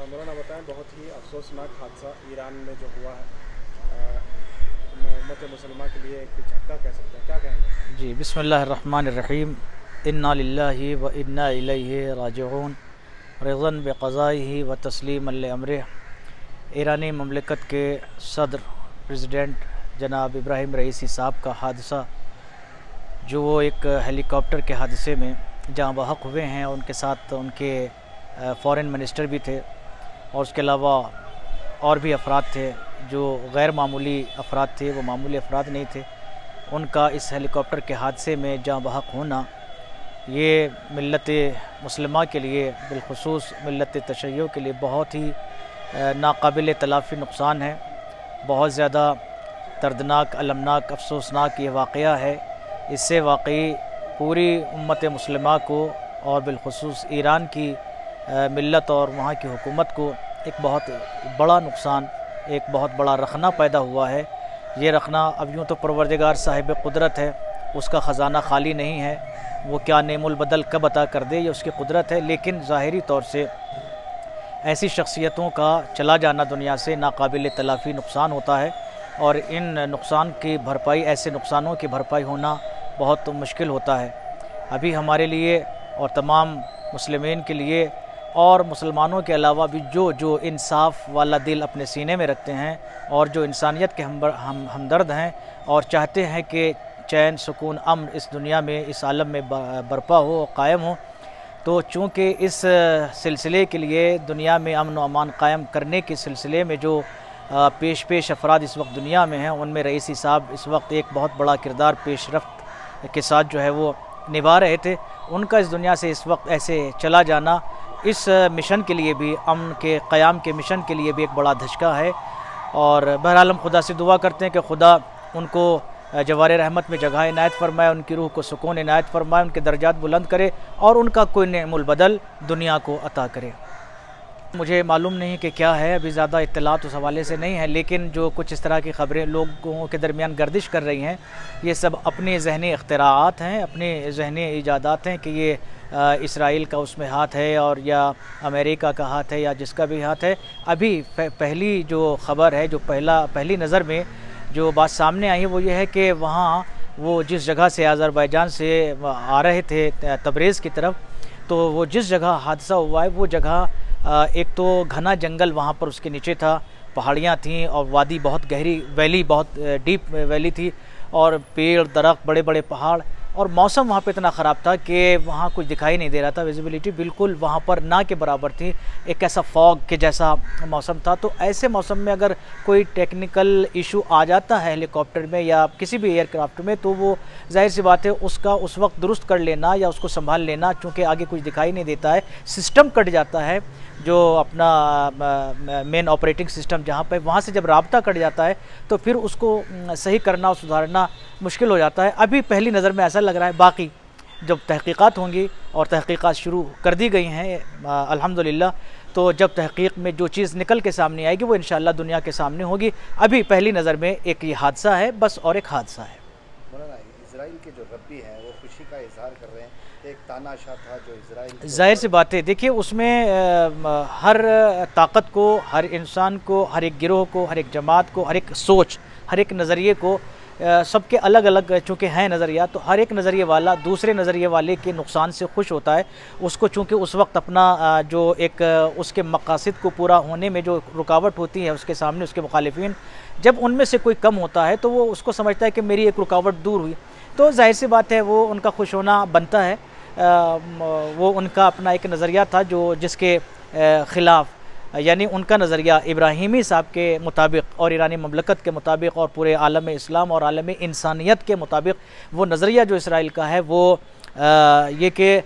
मौलाना बताएं, बहुत ही अफसोसनाक हादसा ईरान में जो हुआ है उम्मत मुसलमान के लिए एक झटका कह सकते हैं, क्या कहेंगे? जी, बिस्मिल्लाहिर्रहमानिर्रहीम। इन्ना लिल्लाहि व इन्ना इलैहि राजिऊन। रिज़न बिक़ज़ाइहि व तस्लीमन लिअम्रिह। ईरानी ममलिकत के सदर प्रेसिडेंट जनाब इब्राहिम रईसी साहब का हादसा, जो वो एक हेलीकॉप्टर के हादसे में जहाँ बहक हुए हैं, उनके साथ उनके फ़ॉरेन मिनिस्टर भी थे और उसके अलावा और भी अफराद थे जो गैर मामूली अफराद थे, वो मामूली अफराद नहीं थे। उनका इस हेलीकॉप्टर के हादसे में जाँ बहक होना, ये मिल्लत मुस्लिमा के लिए, बिलखुसूस मिल्लत तशय्युअ के लिए बहुत ही नाकाबिल तलाफ़ी नुकसान है। बहुत ज़्यादा दर्दनाक, अलमनाक, अफसोसनाक ये वाक़या है। इससे वाकई पूरी उम्मत मुस्लिमा को और बिलखुसूस ईरान की मिल्लत और वहाँ की हुकूमत को एक बहुत बड़ा नुकसान, एक बहुत बड़ा रखना पैदा हुआ है। ये रखना अब यूँ तो परवरदिगार साहिब कुदरत है, उसका ख़जाना खाली नहीं है, वो क्या नेमुल बदल कब अता कर दे, ये उसकी कुदरत है। लेकिन ज़ाहिरी तौर से ऐसी शख्सियतों का चला जाना दुनिया से नाकाबिल तलाफ़ी नुकसान होता है और इन नुकसान की भरपाई, ऐसे नुकसानों की भरपाई होना बहुत मुश्किल होता है। अभी हमारे लिए और तमाम मुस्लिमीन के लिए और मुसलमानों के अलावा भी जो इंसाफ वाला दिल अपने सीने में रखते हैं और जो इंसानियत के हमदर्द हैं और चाहते हैं कि चैन, सुकून, अमन इस दुनिया में, इस आलम में बरपा हो, कायम हो, तो चूँकि इस सिलसिले के लिए दुनिया में अमन व अमान कायम करने के सिलसिले में जो पेश अफराद इस वक्त दुनिया में हैं, उनमें रईसी साहब इस वक्त एक बहुत बड़ा किरदार पेशरफ्त के साथ जो है वो निभा रहे थे। उनका इस दुनिया से इस वक्त ऐसे चला जाना इस मिशन के लिए भी, अमन के क़याम के मिशन के लिए भी एक बड़ा धचका है। और बहरहाल हम खुदा से दुआ करते हैं कि खुदा उनको जवार रहमत में जगह इनायत फरमाए, उनकी रूह को सुकून इनायत फरमाए, उनके दर्जात बुलंद करे और उनका कोई नेमुल बदल दुनिया को अता करे। मुझे मालूम नहीं कि क्या है, अभी ज़्यादा इत्तलात उस हवाले से नहीं है, लेकिन जो कुछ इस तरह की ख़बरें लोगों के दरमियान गर्दिश कर रही हैं, ये सब अपने ज़हनी इख्तिराआत हैं, अपने ज़हनी ईजादात हैं कि ये इसराइल का उसमें हाथ है और या अमेरिका का हाथ है या जिसका भी हाथ है। अभी पहली जो ख़बर है, जो पहली नज़र में जो बात सामने आई है वो ये है कि वहाँ वो जिस जगह से अज़रबैजान से आ रहे थे तबरेज़ की तरफ, तो वो जिस जगह हादसा हुआ है वो जगह एक तो घना जंगल वहाँ पर उसके नीचे था, पहाड़ियाँ थीं और वादी बहुत गहरी, वैली बहुत डीप वैली थी और पेड़, दरख्त, बड़े बड़े पहाड़, और मौसम वहाँ पे इतना ख़राब था कि वहाँ कुछ दिखाई नहीं दे रहा था। विजिबिलिटी बिल्कुल वहाँ पर ना के बराबर थी, एक ऐसा फॉग के जैसा मौसम था। तो ऐसे मौसम में अगर कोई टेक्निकल इशू आ जाता है हेलीकॉप्टर में या किसी भी एयरक्राफ्ट में, तो वो जाहिर सी बात है उसका उस वक्त दुरुस्त कर लेना या उसको संभाल लेना, चूँकि आगे कुछ दिखाई नहीं देता है, सिस्टम कट जाता है जो अपना मेन ऑपरेटिंग सिस्टम जहाँ पे, वहाँ से जब राब्ता कट जाता है तो फिर उसको सही करना और सुधारना मुश्किल हो जाता है। अभी पहली नज़र में ऐसा लग रहा है, बाकी जब तहकीकात होंगी और तहकीकात शुरू कर दी गई हैं अल्हम्दुलिल्लाह, तो जब तहकीक में जो चीज़ निकल के सामने आएगी वो इंशाअल्लाह दुनिया के सामने होगी। अभी पहली नज़र में एक ये हादसा है, बस, और एक हादसा है। इजराइल के जो रब्बी हैं वो खुशी का इजहार कर रहे हैं, एक तानाशाह था जो इजराइल, जाहिर सी बात है, देखिए उसमें हर ताकत को, हर इंसान को, हर एक गिरोह को, हर एक जमात को, हर एक सोच, हर एक नज़रिए को, सबके अलग अलग चूँकि हैं नज़रिया, तो हर एक नज़रिए वाला दूसरे नज़रिए वाले के नुकसान से खुश होता है। उसको चूँकि उस वक्त अपना जो एक उसके मकासद को पूरा होने में जो रुकावट होती है उसके सामने, उसके मुखालिफिन, जब उनमें से कोई कम होता है तो वो उसको समझता है कि मेरी एक रुकावट दूर हुई, तो जाहिर सी बात है वो उनका खुश होना बनता है। वो उनका अपना एक नज़रिया था जो जिसके ख़िलाफ़, यानी उनका नज़रिया इब्राहिमी साहब के मुताबिक और ईरानी ममलकत के मुताबिक और पूरे आलम इस्लाम और आलम इंसानियत के मुताबिक वो नज़रिया जो इसराइल का है वो ये कि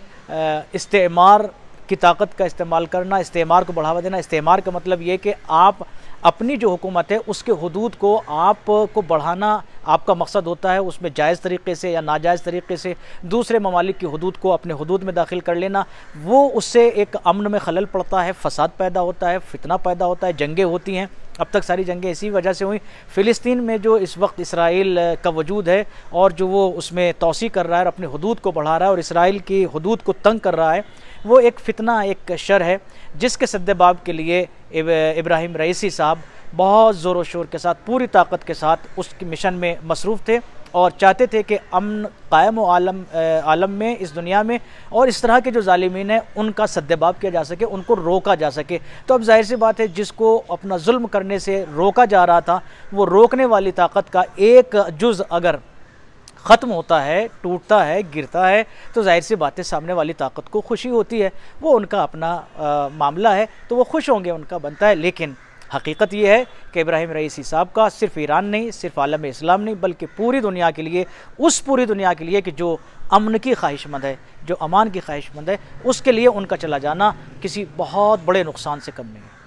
इस्तेमार की ताकत का इस्तेमाल करना, इस्तेमार को बढ़ावा देना। इस्तेमार का मतलब ये कि आप अपनी जो हुकूमत है उसके हदूद को आपको बढ़ाना आपका मकसद होता है, उसमें जायज़ तरीक़े से या नाजायज़ तरीक़े से दूसरे ममालिक की हदूद को अपने हदूद में दाखिल कर लेना, वो उससे एक अमन में खलल पड़ता है, फ़साद पैदा होता है, फितना पैदा होता है, जंगें होती हैं, अब तक सारी जंगें इसी वजह से हुई। फ़िलिस्तीन में जो इस वक्त इसराइल का वजूद है और जो वो उसमें तोसी कर रहा है और अपनी हदूद को बढ़ा रहा है और इसराइल की हदूद को तंग कर रहा है, वो एक फ़ितना, एक शर है जिसके सद्देबाब के लिए इब्राहिम रईसी साहब बहुत ज़ोर शोर के साथ, पूरी ताकत के साथ उस मिशन में मसरूफ़ थे और चाहते थे कि अमन कायम आलम में, इस दुनिया में, और इस तरह के जो ज़ालिमीन हैं उनका सद्देबाब किया जा सके, उनको रोका जा सके। तो अब जाहिर सी बात है, जिसको अपना जुल्म करने से रोका जा रहा था, वो रोकने वाली ताकत का एक जुज़ अगर ख़त्म होता है, टूटता है, गिरता है, तो जाहिर सी बात है सामने वाली ताकत को खुशी होती है। वो उनका अपना मामला है, तो वो खुश होंगे, उनका बनता है। लेकिन हकीकत ये है कि इब्राहिम रईसी साहब का सिर्फ ईरान नहीं, सिर्फ आलम इस्लाम नहीं, बल्कि पूरी दुनिया के लिए, उस पूरी दुनिया के लिए कि जो अमन की ख्वाहिशमंद है, जो अमान की ख्वाहिशमंद है, उसके लिए उनका चला जाना किसी बहुत बड़े नुकसान से कम नहीं है।